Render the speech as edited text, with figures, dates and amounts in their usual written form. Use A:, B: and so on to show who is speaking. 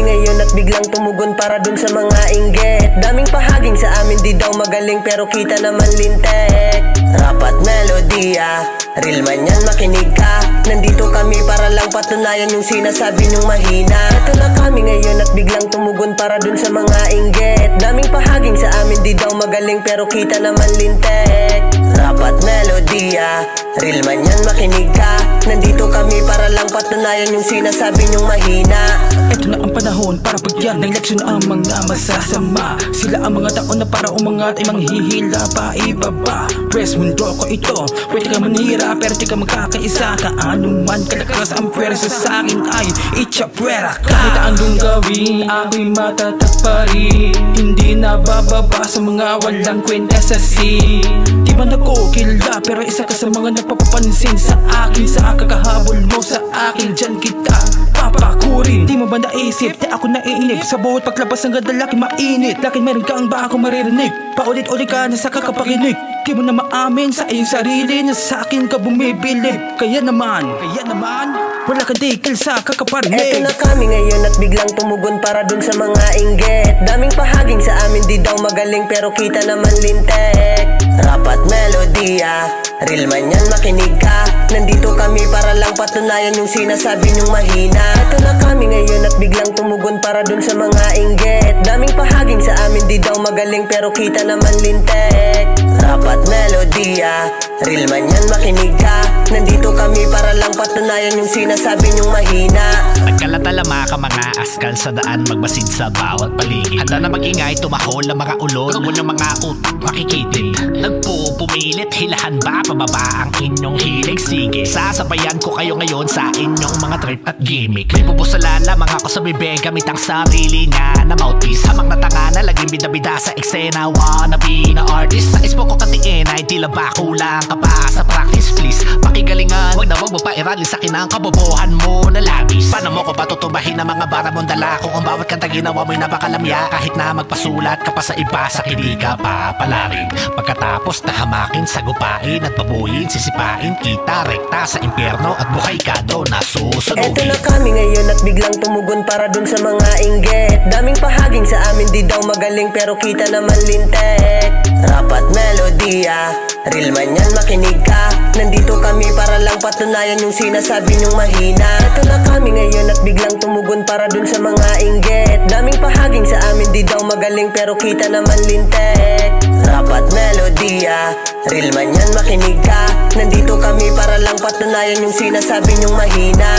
A: ngayon at biglang tumugon para dun sa mga inggit. Daming pahaging sa amin di daw magaling pero kita naman lintek. Rap at melodya, real man yan makinig ka. Nandito kami para lang patunayan yung sinasabi nyong mahina. Ito na kami ngayon at biglang tumugon para dun sa mga inggit. Daming pahaging sa amin di daw magaling pero kita naman lintek. Rap at melodya, real man yan makinig ka. Nandito kami para lang patunayan yung sinasabi nyong mahina.
B: Ito na ang panahon para bigyan ng leksyon ang mga masasama. Sila ang mga taon na para umangat ay manghihila pa ibaba. Press mundo ko ito, pwede ka manira pero di ka magkakaisa. Kaano man kalakas ang pwersa sa akin ay itchapwera ka. Kahit anong gawin, ako'y matatak pa rin. Hindi na bababa sa mga walang kwentesasi. Di man ako kilala pero isa ka sa mga nagpapapansin sa akin. Sa kakahabol mo sa akin, dyan kita papakurin. Di mo ba naisip, di ako naiinip. Sa bawat paglabas ng ganda laki mainit. Laki meron ka ang ba ako maririnig. Paulit-ulit ka na sa kakapakinig. Di mo na maamin sa iyong sarili na sa akin ka bumibilib. Kaya naman wala ka dikil sa kakaparinig.
A: Eto na kami ngayon at biglang tumugon para dun sa mga inggit. Daming pahaging sa amin di daw magaling pero kita naman lintek. Rap at melodya, real man yan makinig ka. Nandito kami para lang patunayan yung sinasabi nyong mahina. Eto na kami ngayon at biglang tumugon para dun sa mga inggit. Daming pahaging sa amin di daw magaling pero kita naman lintek. Rap at melodya, real man yan makinig ka. Nandito kami para lang patunayan yung sinasabi nyong mahina.
C: Nagkalatalama ka mga askal sa daan, magbasid sa bawat paligid. Handa na mag-ingay, tumahol ang mga ulod. Huwag mo ng mga utak makikitid. Nagpupumilit, hilahan ba pababa ang inyong hilig? Sige, sasabayan ko kayo ngayon sa inyong mga trip at gimmick. Nagpupusala lamang ako sa bibig gamit ang sarili nga na mouthpiece. Hamang na tanga na laging bida-bida sa eksena. Wannabe na artist. Sa ispo ko katiin ay tila ba kulang ka pa sa practice please. Pakigalingan, wag mo pa irali sa kinang kabobohan mo na labis. Paano mo ko patutubahin ang mga bara mong dala kung ang bawat kanta ginawa mo'y napakalamya. Kahit na magpasulat ka pa sa iba, sa hindi ka papalarin. Pagkatapos na hamakin, sagupain at babuyin, sisipain kita rekta sa impyerno at buhay ka doon na susunugin.
A: Eto na kami ngayon at biglang tumugon para dun sa mga inggit. Daming pahaging sa amin di daw magaling pero kita naman lintek. Rap at melodya, real man yan makinig ka. Nandito kami para lang patunayan yung sinasabi nyong mahina. Eto na kami ngayon at biglang tumugon para dun sa mga inggit. Daming pahaging sa amin di daw magaling pero kita naman lintek. Rap at melodya, real man yan makinig ka. Nandito kami para lang patunayan yung sinasabi nyong mahina.